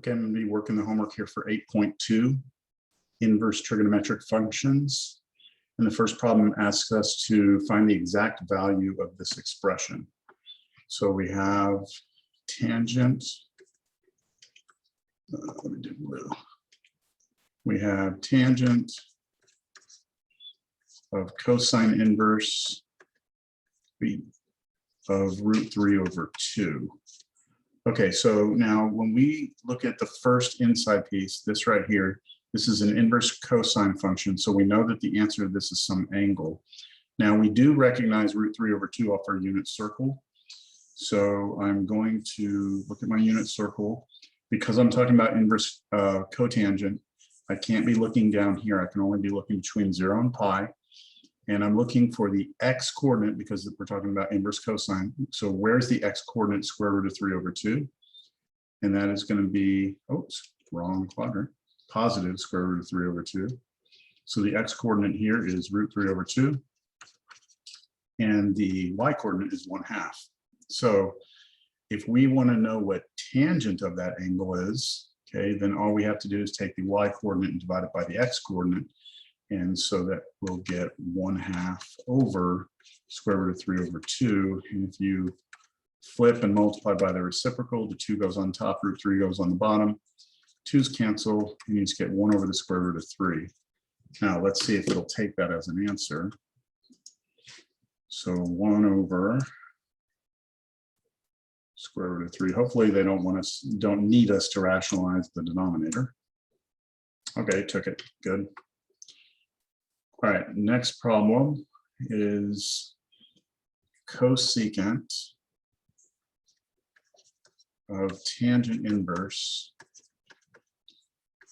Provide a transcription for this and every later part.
Okay, I'm going to be working the homework here for 8.2, inverse trigonometric functions. And the first problem asks us to find the exact value of this expression. So we have tangent, let me do blue. We have tangent of cosine inverse of root 3 over 2. Okay, so now when we look at the first inside piece, this right here, this is an inverse cosine function. So we know that the answer to this is some angle. Now we do recognize root 3 over 2 off our unit circle. So I'm going to look at my unit circle. Because I'm talking about inverse cotangent, I can't be looking down here. I can only be looking between 0 and pi. And I'm looking for the x coordinate because we're talking about inverse cosine. So where's the x coordinate? Square root of 3 over 2. And that is going to be, oops, wrong quadrant, positive square root of 3 over 2. So the x coordinate here is root 3 over 2. And the y coordinate is 1/2. So if we want to know what tangent of that angle is, okay, then all we have to do is take the y coordinate and divide it by the x coordinate. And so that we'll get 1/2 over square root of 3 over 2. And if you flip and multiply by the reciprocal, the 2 goes on top, root 3 goes on the bottom. 2's cancel, and you just get 1 over the square root of 3. Now let's see if it'll take that as an answer. So 1 over square root of 3. Hopefully they don't need us to rationalize the denominator. Okay, took it, good. All right, next problem is cosecant of tangent inverse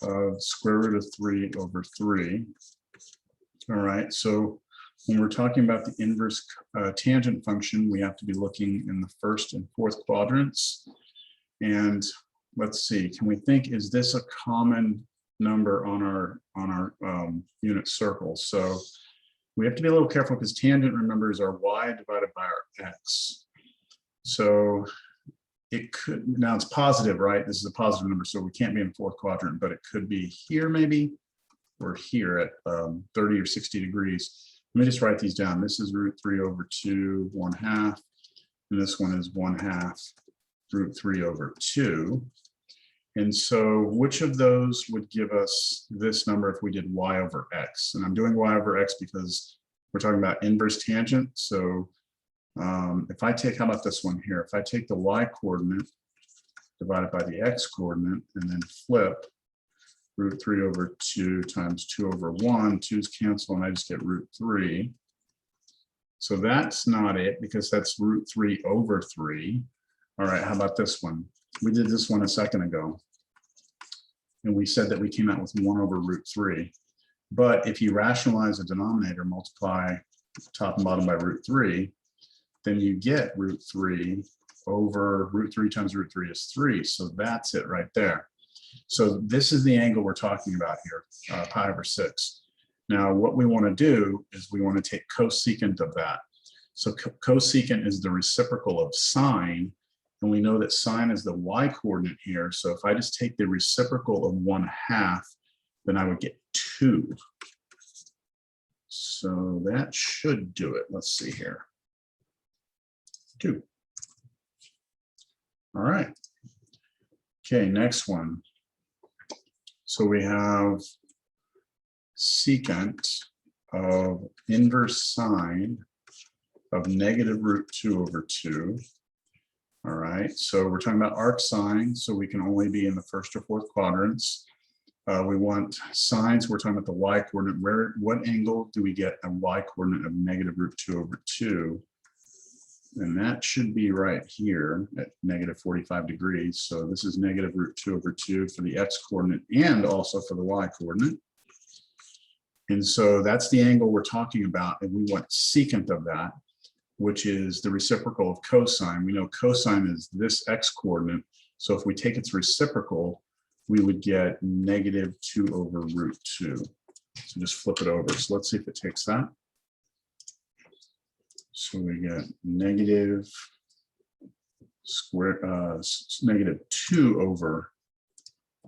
of square root of 3 over 3. All right, so when we're talking about the inverse tangent function, we have to be looking in the first and fourth quadrants. And let's see, can we think, is this a common number on our unit circle? So we have to be a little careful because tangent, remember, is our y divided by our x. So it could, now it's positive, right? This is a positive number, so we can't be in fourth quadrant, but it could be here maybe, or here at 30 or 60 degrees. Let me just write these down. This is root 3 over 2, 1/2, and this one is 1/2 root 3 over 2. And so which of those would give us this number if we did y over x? And I'm doing y over x because we're talking about inverse tangent. So if I take, how about this one here? If I take the y coordinate divided by the x coordinate and then flip root 3 over 2 times 2 over 1, 2's cancel, and I just get root 3. So that's not it because that's root 3 over 3. All right, how about this one? We did this one a second ago. And we said that we came out with 1 over root 3. But if you rationalize a denominator, multiply top and bottom by root 3, then you get root 3 over root 3 times root 3 is 3. So that's it right there. So this is the angle we're talking about here, pi over 6. Now what we want to do is we want to take cosecant of that. So cosecant is the reciprocal of sine. And we know that sine is the y coordinate here. So if I just take the reciprocal of 1/2, then I would get 2. So that should do it. Let's see here. 2. All right. Okay, next one. So we have secant of inverse sine of negative root 2 over 2. All right, so we're talking about arc sine, so we can only be in the first or fourth quadrants. We want sines, we're talking about the y coordinate. What angle do we get a y coordinate of negative root 2 over 2? And that should be right here at negative 45 degrees. So this is negative root 2 over 2 for the x coordinate and also for the y coordinate. And so that's the angle we're talking about, and we want secant of that, which is the reciprocal of cosine. We know cosine is this x coordinate. So if we take its reciprocal, we would get negative 2 over root 2. So just flip it over. So let's see if it takes that. So we get negative 2 over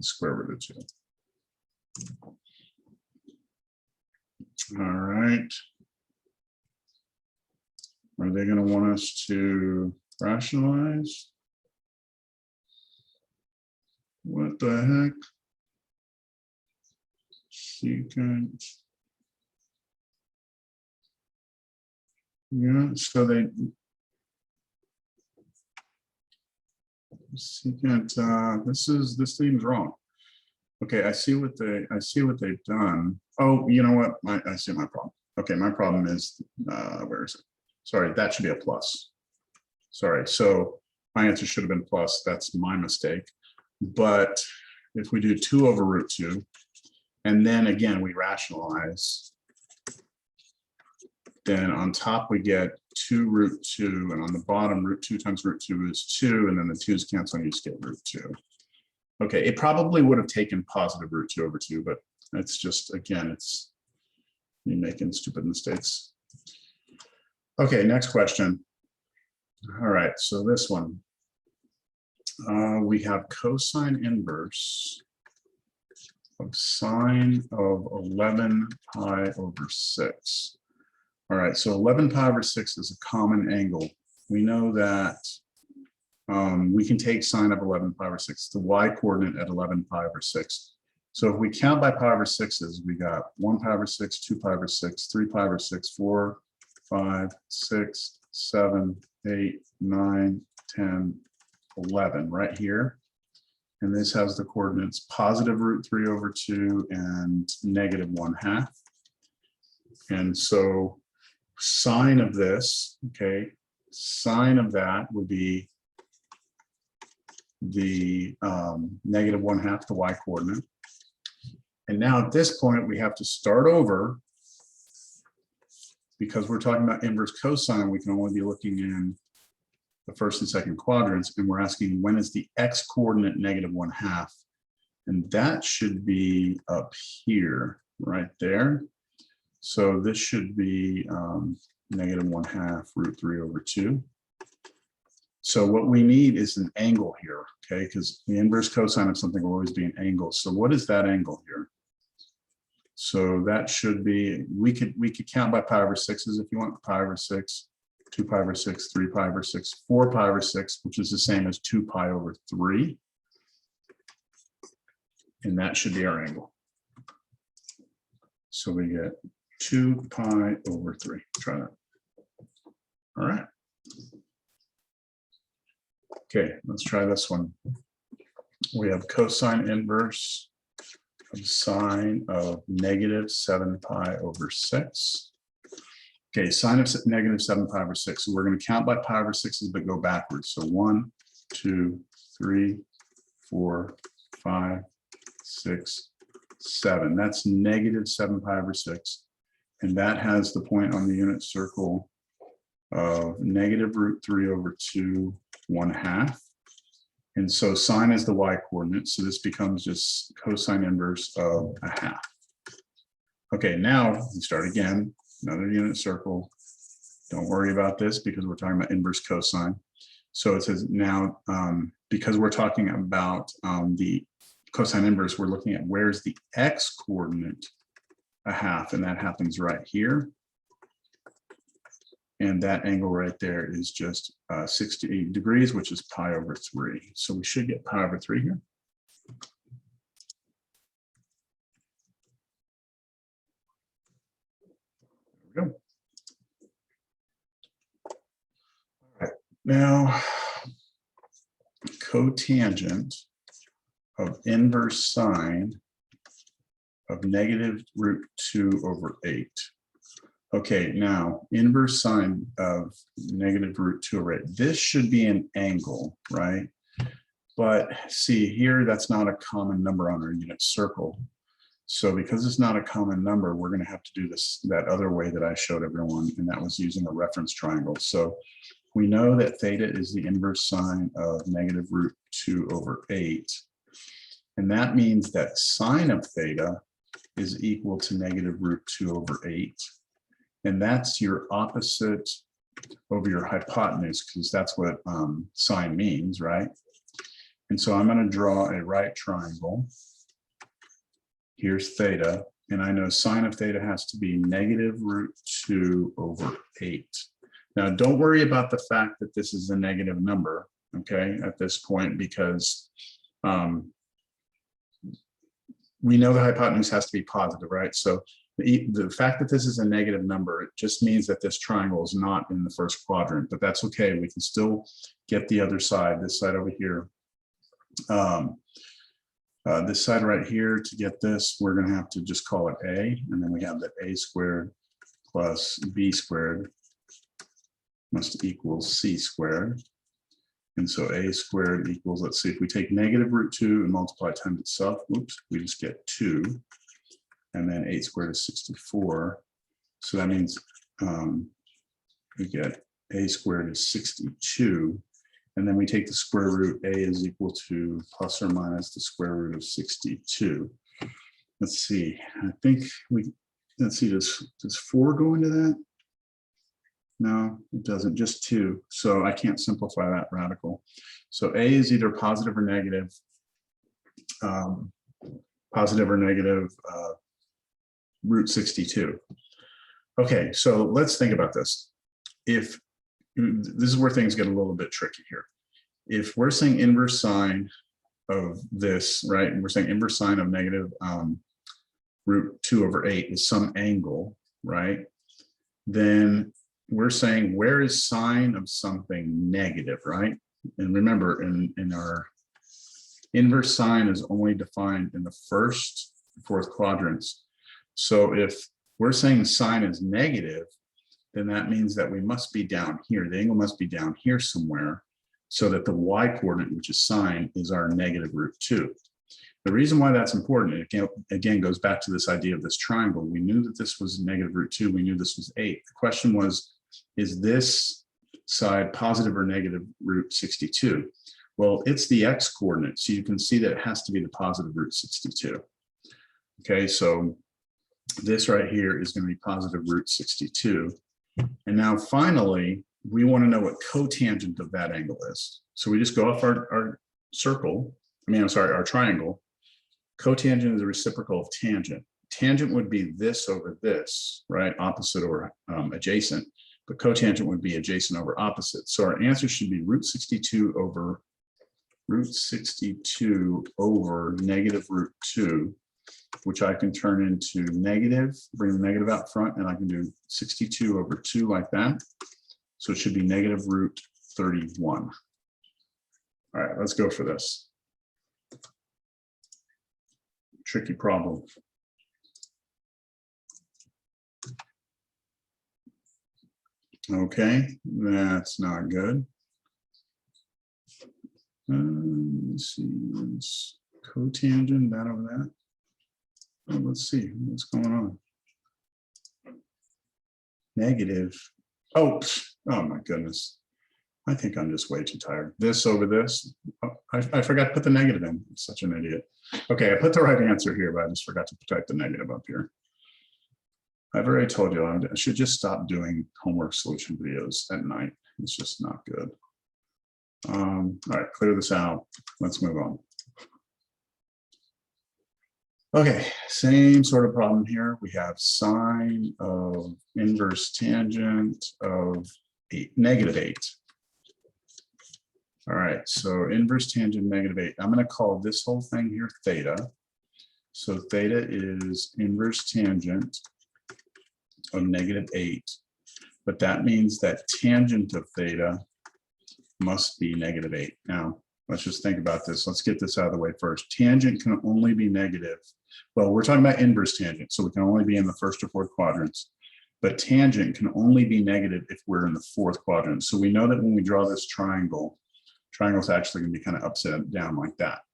square root of 2. All right. Are they going to want us to rationalize? What the heck? Secant. Yeah, so they secant. This seems wrong. Okay, I see what they've done. Oh, you know what? I see my problem. Okay, my problem is where is it? Sorry, that should be a plus. Sorry, so my answer should have been plus. That's my mistake. But if we do 2 over root 2, and then again we rationalize, then on top we get 2 root 2, and on the bottom root 2 times root 2 is 2, and then the 2's cancel and you just get root 2. Okay, it probably would have taken positive root 2 over 2, but it's just, again, it's me making stupid mistakes. Okay, next question. All right, so this one. We have cosine inverse of sine of 11 pi over 6. All right, so 11 pi over 6 is a common angle. We know that we can take sine of 11 pi over 6, the y coordinate at 11 pi over 6. So if we count by pi over 6s, we got 1 pi over 6, 2 pi over 6, 3 pi over 6, 4, 5, 6, 7, 8, 9, 10, 11 right here. And this has the coordinates positive root 3 over 2 and negative 1/2. And so sine of this, okay, sine of that would be the negative 1/2, the y coordinate. And now at this point, we have to start over because we're talking about inverse cosine. We can only be looking in the first and second quadrants, and we're asking when is the x coordinate negative 1/2, and that should be up here, right there. So this should be negative 1/2 root 3 over 2. So what we need is an angle here, okay? Because the inverse cosine of something will always be an angle. So what is that angle here? So that should be, we could count by pi over 6s if you want. Pi over 6, 2 pi over 6, 3 pi over 6, 4 pi over 6, which is the same as 2 pi over 3. And that should be our angle. So we get 2 pi over 3. Try that. All right. Okay, let's try this one. We have cosine inverse of sine of negative 7 pi over 6. Okay, sine of negative 7 pi over 6. So we're going to count by pi over 6s, but go backwards. So 1, 2, 3, 4, 5, 6, 7. That's negative 7 pi over 6. And that has the point on the unit circle of negative root 3 over 2, 1/2. And so sine is the y coordinate. So this becomes just cosine inverse of 1/2. Okay, now we start again, another unit circle. Don't worry about this because we're talking about inverse cosine. So it says now, because we're talking about the cosine inverse, we're looking at where's the x coordinate 1/2, and that happens right here. And that angle right there is just 68 degrees, which is pi over 3. So we should get pi over 3 here. There we go. All right. Now, cotangent of inverse sine of negative root 2 over 8. Okay, now inverse sine of negative root 2 over 8. This should be an angle, right? But see here, that's not a common number on our unit circle. So because it's not a common number, we're going to have to do this that other way that I showed everyone, and that was using a reference triangle. So we know that theta is the inverse sine of negative root 2 over 8. And that means that sine of theta is equal to negative root 2 over 8. And that's your opposite over your hypotenuse, because that's what sine means, right? And so I'm going to draw a right triangle. Here's theta, and I know sine of theta has to be -√2/8. Now, don't worry about the fact that this is a negative number, okay, at this point, because we know the hypotenuse has to be positive, right? So the fact that this is a negative number, it just means that this triangle is not in the first quadrant, but that's okay. We can still get the other side, this side over here. This side right here, to get this, we're going to have to just call it a, and then we have that a squared plus b squared must equal c squared. And so a squared equals, let's see, if we take -√2 and multiply times itself, oops, we just get 2. And then 8 squared is 64. So that means we get a squared is 62. And then we take the square root, a is equal to plus or minus the square root of 62. Let's see, I think let's see, does 4 go into that? No, it doesn't, just 2. So I can't simplify that radical. So a is either positive or negative, √62. Okay, so let's think about this. If this is where things get a little bit tricky here. If we're saying inverse sine of this, right, and we're saying inverse sine of -√2/8 is some angle, right, then we're saying where is sine of something negative, right? And remember, in our inverse sine is only defined in the first, fourth quadrants. So if we're saying sine is negative, then that means that we must be down here. The angle must be down here somewhere, so that the y coordinate, which is sine, is our -√2. The reason why that's important, it again goes back to this idea of this triangle. We knew that this was -√2. We knew this was 8. The question was, is this side positive or negative √62? Well, it's the x coordinate, so you can see that it has to be the positive √62. Okay, so this right here is going to be positive √62. And now finally, we want to know what cotangent of that angle is. So we just go off our circle, our triangle. Cotangent is the reciprocal of tangent. Tangent would be this over this, right? Opposite or adjacent, but cotangent would be adjacent over opposite. So our answer should be √62 over -√2, which I can turn into negative, bring the negative out front, and I can do 62 over 2 like that. So it should be -√31. All right, let's go for this. Tricky problem. Okay, that's not good. Let's see, it's cotangent, that over that. Oh, let's see what's going on. Negative. Oh my goodness. I think I'm just way too tired. This over this. Oh, I forgot to put the negative in. I'm such an idiot. Okay, I put the right answer here, but I just forgot to type the negative up here. I've already told you I should just stop doing homework solution videos at night. It's just not good. All right, clear this out. Let's move on. Okay, same sort of problem here. We have sine of inverse tangent of -8. All right, so inverse tangent -8. I'm going to call this whole thing here theta. So theta is inverse tangent of -8, but that means that tangent of theta must be -8. Now, let's just think about this. Let's get this out of the way first. Tangent can only be negative. Well, we're talking about inverse tangent, so we can only be in the first or fourth quadrants. But tangent can only be negative if we're in the fourth quadrant. So we know that when we draw this triangle, triangle's actually going to be kind of upside down like that.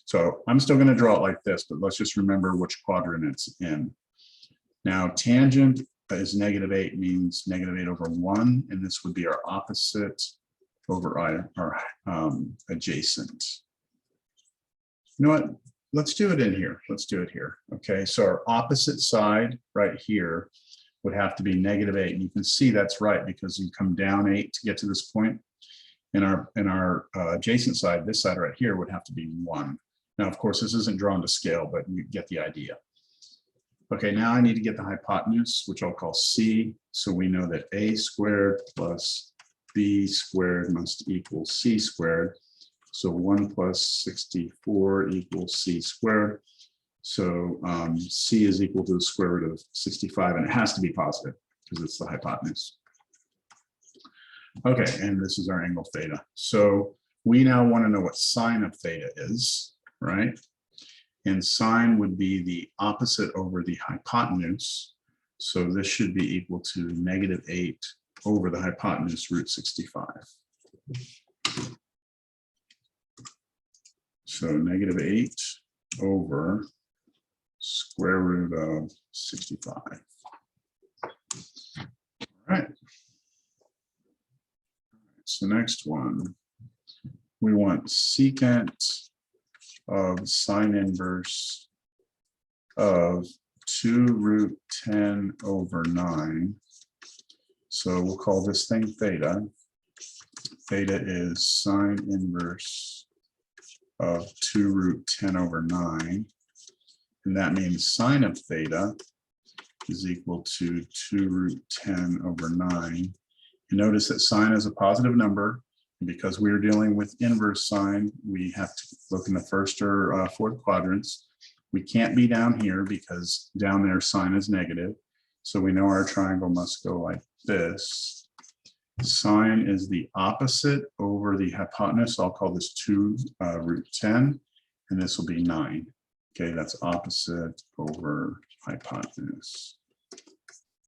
So I'm still going to draw it like this, but let's just remember which quadrant it's in. Now, tangent is -8 means -8 over 1, and this would be our opposite over our adjacent. You know what? Let's do it in here. Let's do it here. Okay, so our opposite side right here would have to be -8. And you can see that's right because you come down 8 to get to this point. And our adjacent side, this side right here, would have to be 1. Now, of course, this isn't drawn to scale, but you get the idea. Okay, now I need to get the hypotenuse, which I'll call C. So we know that a squared plus b squared must equal c squared. So 1 plus 64 equals c squared. So c is equal to the square root of 65, and it has to be positive because it's the hypotenuse. Okay, and this is our angle theta. So we now want to know what sine of theta is, right? And sine would be the opposite over the hypotenuse. So this should be equal to -8 over the hypotenuse root 65. So -8 over square root of 65. All right. So next one, we want secant of sine inverse of 2 root 10 over 9. So we'll call this thing theta. Theta is sine inverse of 2 root 10 over 9. And that means sine of theta is equal to 2 root 10 over 9. You notice that sine is a positive number. And because we are dealing with inverse sine, we have to look in the first or fourth quadrants. We can't be down here because down there sine is negative. So we know our triangle must go like this. Sine is the opposite over the hypotenuse. I'll call this 2 root 10, and this will be 9. Okay, that's opposite over hypotenuse.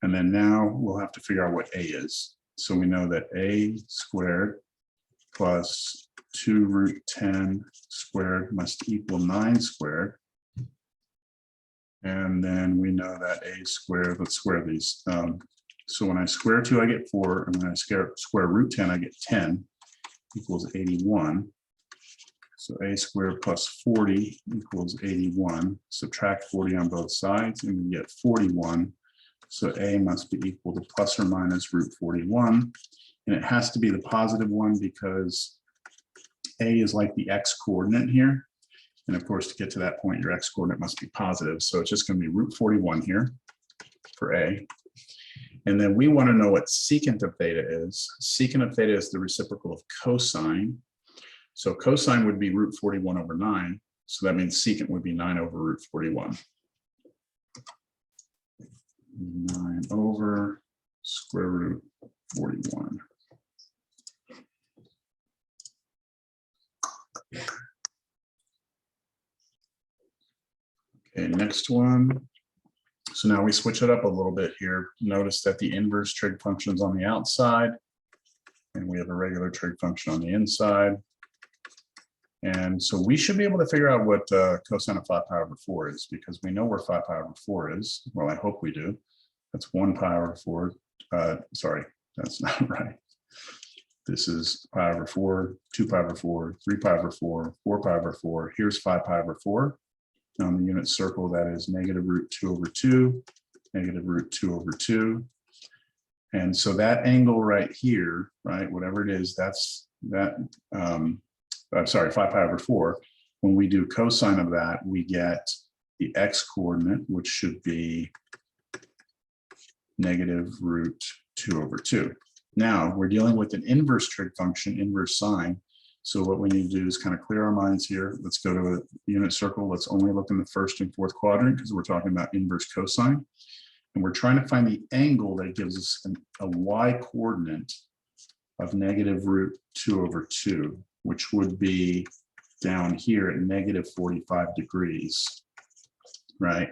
And then now we'll have to figure out what a is. So we know that a squared plus 2 root 10 squared must equal 9 squared. And then we know that a squared, let's square these. So when I square 2, I get 4. And when I square root 10, I get 10 equals 81. So a squared plus 40 equals 81. Subtract 40 on both sides, and we get 41. So a must be equal to plus or minus root 41. And it has to be the positive one because a is like the x coordinate here. And of course, to get to that point, your x coordinate must be positive. So it's just going to be root 41 here for a. And then we want to know what secant of theta is. Secant of theta is the reciprocal of cosine. So cosine would be root 41 over 9. So that means secant would be 9 over root 41. 9 over square root 41. Okay, next one. So now we switch it up a little bit here. Notice that the inverse trig function is on the outside, and we have a regular trig function on the inside. And so we should be able to figure out what cosine of 5 pi over 4 is, because we know where 5 pi over 4 is. Well, I hope we do. That's 1 pi over 4. Sorry, that's not right. This is pi over 4, 2 pi over 4, 3 pi over 4, 4 pi over 4. Here's 5 pi over 4. On the unit circle, that is negative root 2 over 2, negative root 2 over 2. And so that angle right here, right, whatever it is, that's that, I'm sorry, 5 pi over 4. When we do cosine of that, we get the x coordinate, which should be negative root 2 over 2. Now we're dealing with an inverse trig function, inverse sine. So what we need to do is kind of clear our minds here. Let's go to a unit circle. Let's only look in the first and fourth quadrant because we're talking about inverse cosine. And we're trying to find the angle that gives us a y coordinate of negative root 2 over 2, which would be down here at negative 45 degrees, right?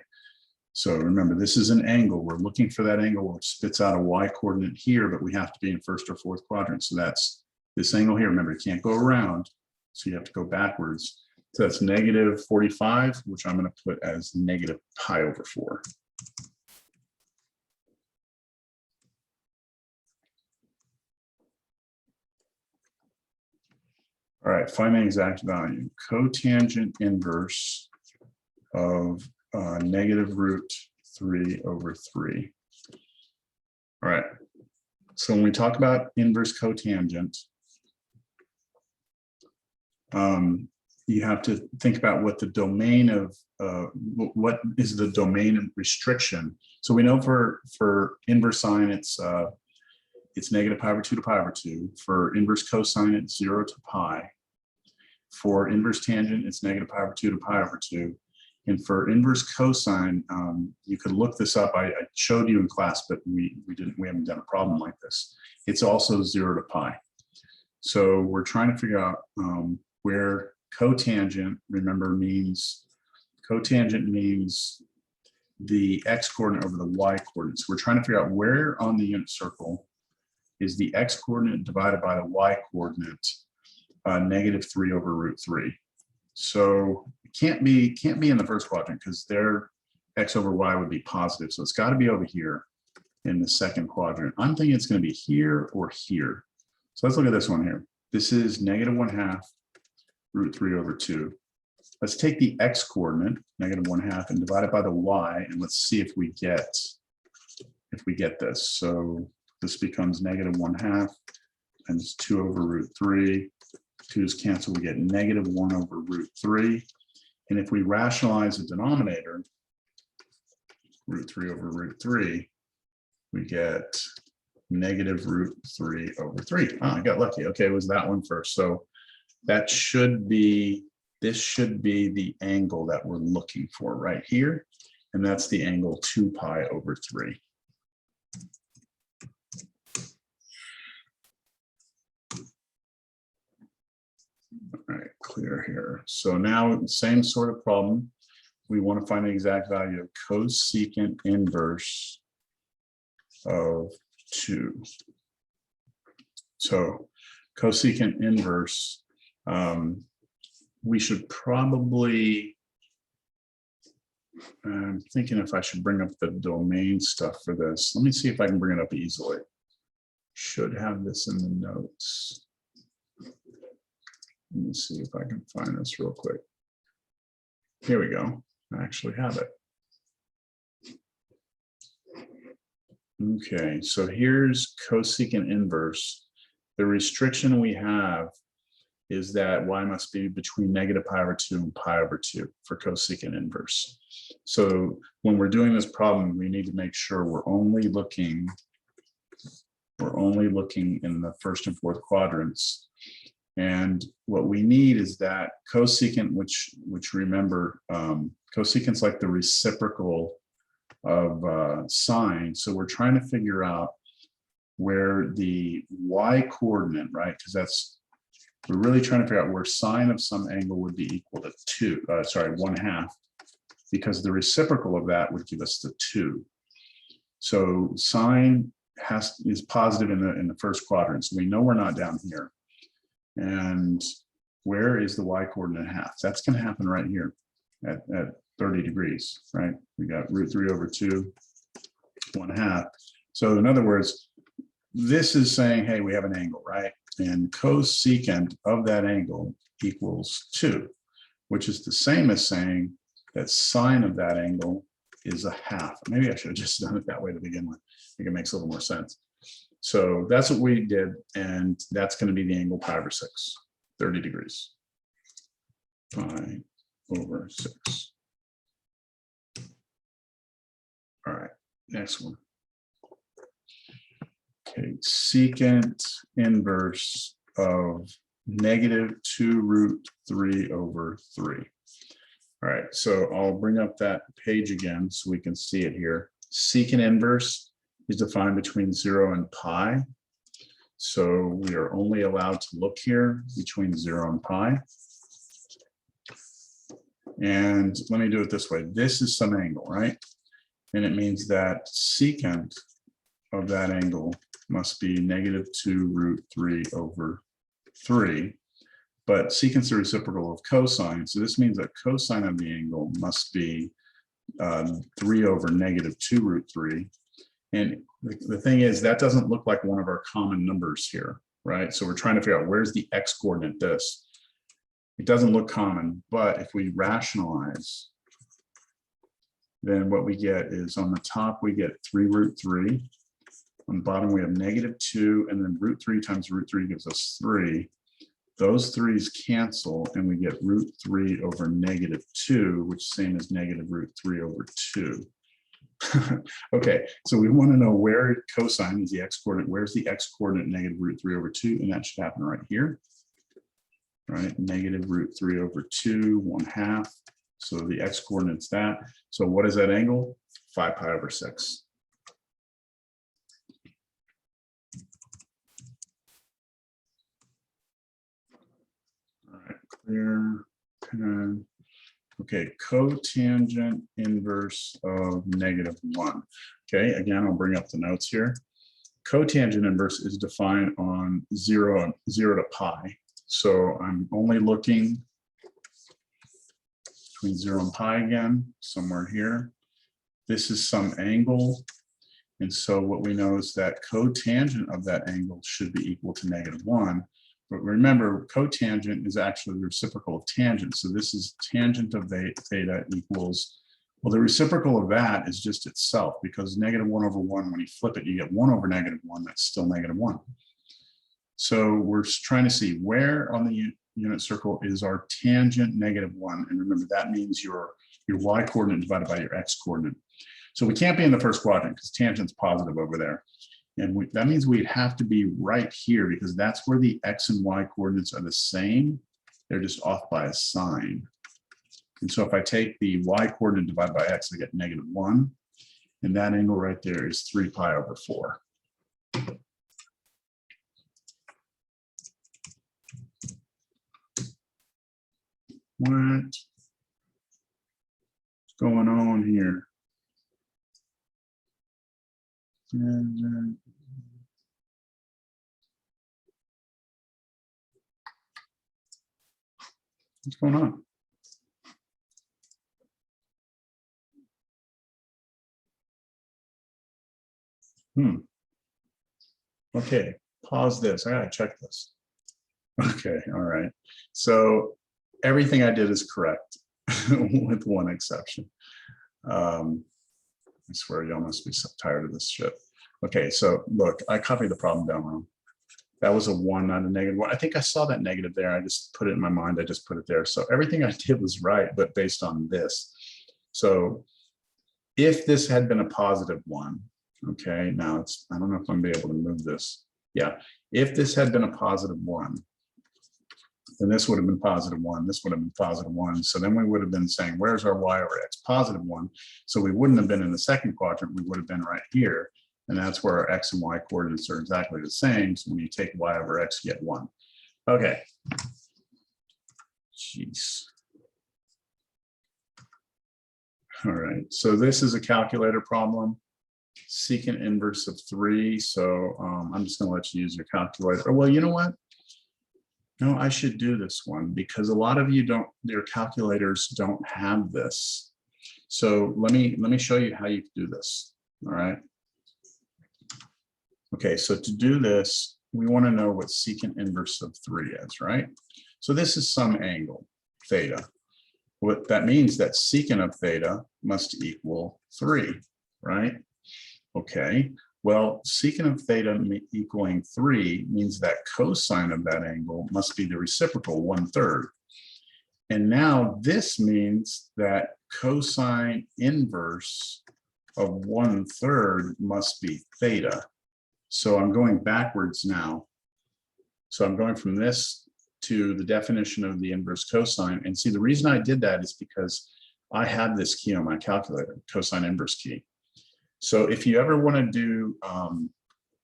So remember, this is an angle. We're looking for that angle which spits out a y coordinate here, but we have to be in first or fourth quadrant. So that's this angle here. Remember, you can't go around, so you have to go backwards. So that's negative 45, which I'm going to put as negative pi over 4. All right, find the exact value. Cotangent inverse of negative root 3 over 3. All right, so when we talk about inverse cotangent, you have to think about what the domain of, what is the domain of restriction. So we know for inverse sine, it's negative pi over 2 to pi over 2. For inverse cosine, it's 0 to pi. For inverse tangent, it's negative pi over 2 to pi over 2. And for inverse cosine, you could look this up. I showed you in class, but we haven't done a problem like this. It's also 0 to pi. So we're trying to figure out where cotangent, remember, means cotangent means the x coordinate over the y coordinate. So we're trying to figure out where on the unit circle is the x coordinate divided by the y coordinate, negative 3 over root 3. So it can't be in the first quadrant because their x over y would be positive. So it's got to be over here in the second quadrant. I'm thinking it's going to be here or here. So let's look at this one here. This is negative 1/2 root 3 over 2. Let's take the x coordinate, negative 1/2, and divide it by the y, and let's see if we get this. So this becomes negative 1/2 times 2 over root 3. 2's cancel, we get negative 1 over root 3. And if we rationalize the denominator, root 3 over root 3, we get negative root 3 over 3. Oh, I got lucky. Okay, it was that one first. So that should be, this should be the angle that we're looking for right here. And that's the angle 2 pi over 3. All right, clear here. So now same sort of problem. We want to find the exact value of cosecant inverse of 2. So cosecant inverse, we should probably, I'm thinking if I should bring up the domain stuff for this. Let me see if I can bring it up easily. Should have this in the notes. Let me see if I can find this real quick. Here we go. I actually have it. Okay, so here's cosecant inverse. The restriction we have is that y must be between negative pi over 2 and pi over 2 for cosecant inverse. So when we're doing this problem, we need to make sure we're only looking in the first and fourth quadrants. And what we need is that cosecant, which remember, cosecant's like the reciprocal of sine. So we're trying to figure out where the y coordinate, right? Because we're really trying to figure out where sine of some angle would be equal to 1/2, because the reciprocal of that would give us the 2. So sine is positive in the first quadrant. So we know we're not down here. And where is the y coordinate 1/2? That's going to happen right here at 30 degrees, right? We got root 3 over 2, 1/2. So in other words, this is saying, hey, we have an angle, right? And cosecant of that angle equals 2, which is the same as saying that sine of that angle is 1/2. Maybe I should have just done it that way to begin with. I think it makes a little more sense. So that's what we did, and that's going to be the angle pi over 6, 30 degrees. Pi over 6. All right, next one. Okay, secant inverse of negative 2 root 3 over 3. All right, so I'll bring up that page again so we can see it here. Secant inverse is defined between 0 and pi. So we are only allowed to look here between 0 and pi. And let me do it this way. This is some angle, right? And it means that secant of that angle must be negative 2 root 3 over 3. But secant's the reciprocal of cosine. So this means that cosine of the angle must be 3 over negative 2 root 3. And the thing is, that doesn't look like one of our common numbers here, right? So we're trying to figure out where's the x coordinate this. It doesn't look common, but if we rationalize, then what we get is on the top, we get 3 root 3. On the bottom, we have negative 2, and then root 3 times root 3 gives us 3. those threes cancel and we get root 3 over -2, which is same as negative root 3 over 2. Okay, so we want to know where cosine is the x-coordinate. Where's the x-coordinate negative root 3 over 2? And that should happen right here. Right, negative root 3 over 2, 1/2. So the x-coordinate's that. So what is that angle? 5 pi over 6. All right, clear. Okay, cotangent inverse of -1. Okay, again, I'll bring up the notes here. Cotangent inverse is defined on 0 to pi. So I'm only looking between 0 and pi again, somewhere here. This is some angle. And so what we know is that cotangent of that angle should be equal to -1. But remember, cotangent is actually the reciprocal of tangent. So this is tangent of theta equals, well, the reciprocal of that is just itself, because -1 over 1, when you flip it, you get 1 over -1, that's still -1. So we're trying to see where on the unit circle is our tangent -1. And remember, that means your y coordinate divided by your x coordinate. So we can't be in the first quadrant because tangent's positive over there. And that means we'd have to be right here, because that's where the x and y coordinates are the same. They're just off by a sign. And so if I take the y coordinate divided by x, I get -1. And that angle right there is 3 pi over 4. What's going on here? What's going on? Okay, pause this. I gotta check this. Okay, all right. So everything I did is correct with one exception. I swear y'all must be so tired of this shit. Okay, so look, I copied the problem down wrong. That was a 1, not a -1. I think I saw that negative there. I just put it in my mind. I just put it there. So everything I did was right, but based on this. So if this had been a +1, okay, now it's, I don't know if I'm gonna be able to move this. Yeah, if this had been a +1, then this would have been +1, this would have been +1. So then we would have been saying, where's our y over x? +1. So we wouldn't have been in the second quadrant, we would have been right here. And that's where our x and y coordinates are exactly the same. So when you take y over x, you get 1. Okay. Jeez. All right, so this is a calculator problem. Secant inverse of 3. So I'm just gonna let you use your calculator. Well, you know what? No, I should do this one because a lot of you don't, your calculators don't have this. So let me show you how you can do this. All right. Okay, so to do this, we want to know what secant inverse of 3 is, right? So this is some angle, theta. What that means that secant of theta must equal 3, right? Okay, well, secant of theta equaling 3 means that cosine of that angle must be the reciprocal, 1/3. And now this means that cosine inverse of 1/3 must be theta. So I'm going backwards now. So I'm going from this to the definition of the inverse cosine. And see, the reason I did that is because I had this key on my calculator, cosine inverse key. So if you ever want to do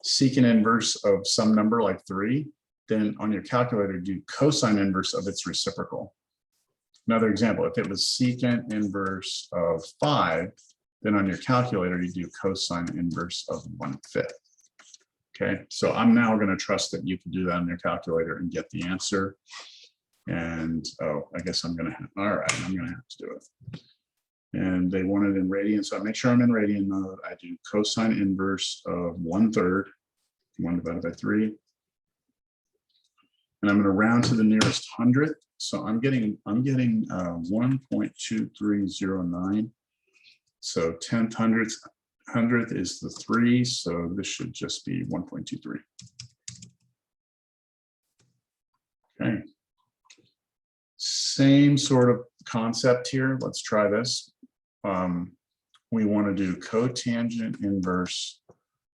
secant inverse of some number like 3, then on your calculator, do cosine inverse of its reciprocal. Another example, if it was secant inverse of 5, then on your calculator, you do cosine inverse of 1/5. Okay, so I'm now going to trust that you can do that on your calculator and get the answer. And oh, I guess I'm going to have, all right, I'm going to have to do it. And they want it in radian, so I make sure I'm in radian mode. I do cosine inverse of 1/3, 1 divided by 3. And I'm going to round to the nearest hundredth. So I'm getting 1.2309. So 10th hundredth is the 3, so this should just be 1.23. Okay. Same sort of concept here. Let's try this. We want to do cotangent inverse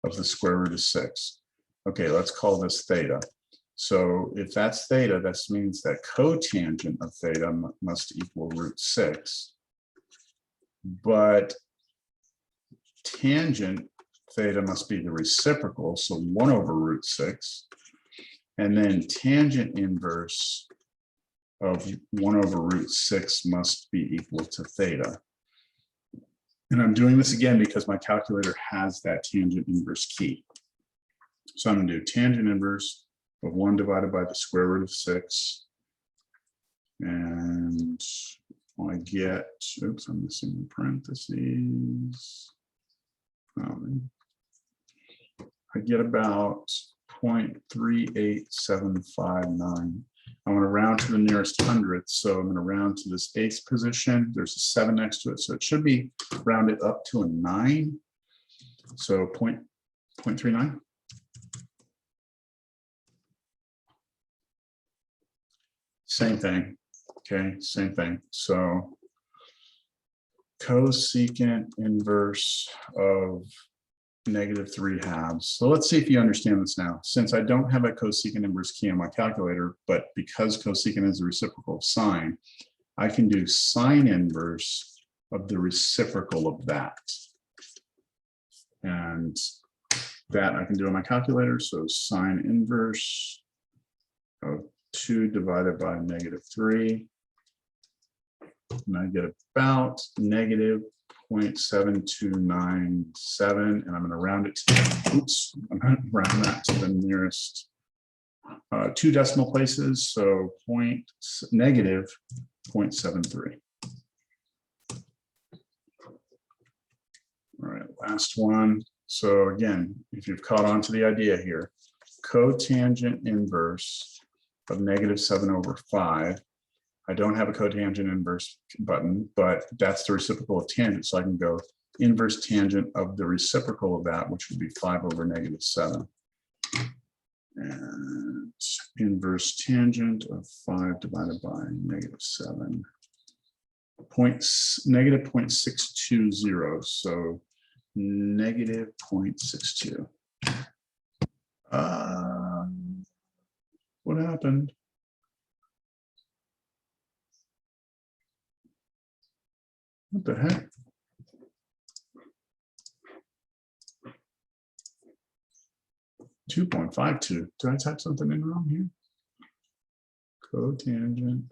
of the square root of 6. Okay, let's call this theta. So if that's theta, that means that cotangent of theta must equal root 6. But tangent theta must be the reciprocal, so 1 over root 6. And then tangent inverse of 1 over root 6 must be equal to theta. And I'm doing this again because my calculator has that tangent inverse key. So I'm going to do tangent inverse of 1 divided by the square root of 6. And I get, oops, I'm missing the parentheses. I get about 0.38759. I want to round to the nearest hundredth, so I'm going to round to this 8th position. There's a 7 next to it, so it should be rounded up to a 9. So 0.39. Same thing. Okay, same thing. So cosecant inverse of -3/2. So let's see if you understand this now. Since I don't have a cosecant inverse key on my calculator, but because cosecant is the reciprocal of sine, I can do sine inverse of the reciprocal of that. And that I can do on my calculator. So sine inverse of 2 divided by -3. And I get about -0.7297, and I'm going to round it to, oops, I'm going to round that to the nearest 2 decimal places, so -0.73. All right, last one. So again, if you've caught on to the idea here, cotangent inverse of -7/5. I don't have a cotangent inverse button, but that's the reciprocal of tangent. So I can go inverse tangent of the reciprocal of that, which would be 5/-7. And inverse tangent of 5 divided by -7. -0.620. So -0.62. What happened? What the heck? (2.52). Did I type something in wrong here? Cotangent.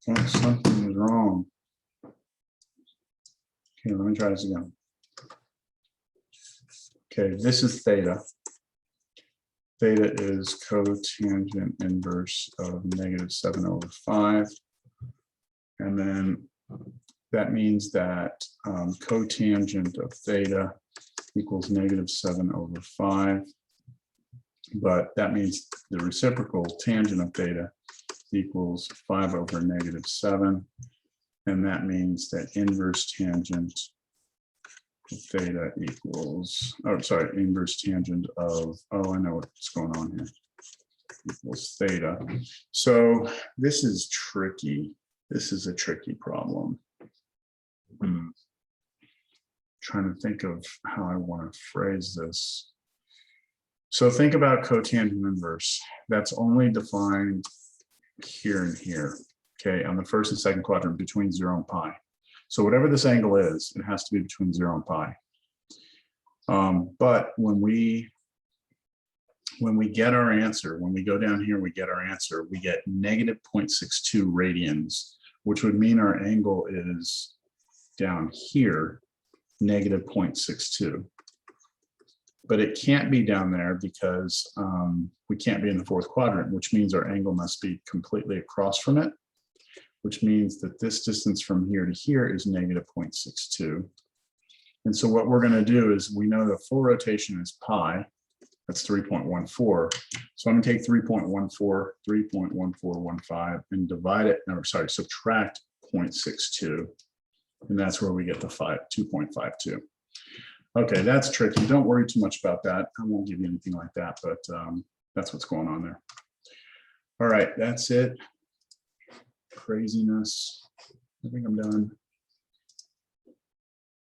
Oh, something is wrong. Okay, let me try this again. Okay, this is theta. Theta is cotangent inverse of -7/5. And then that means that cotangent of theta equals -7/5. But that means the reciprocal tangent of theta equals 5/-7. And that means that inverse tangent of theta equals, oh, sorry, inverse tangent of, oh, I know what's going on here, equals theta. So this is tricky. This is a tricky problem. Trying to think of how I want to phrase this. So think about cotangent inverse. That's only defined here and here, okay, on the first and second quadrant between 0 and pi. So whatever this angle is, it has to be between 0 and pi. But when we get our answer, when we go down here, we get our answer, we get -0.62 radians, which would mean our angle is down here, -0.62. But it can't be down there because we can't be in the fourth quadrant, which means our angle must be completely across from it, which means that this distance from here to here is -0.62. And so what we're going to do is, we know the full rotation is pi. That's 3.14. So I'm going to take 3.1415 and divide it, no, sorry, subtract 0.62. And that's where we get the 2.52. Okay, that's tricky. Don't worry too much about that. I won't give you anything like that, but that's what's going on there. All right, that's it. Craziness. I think I'm done.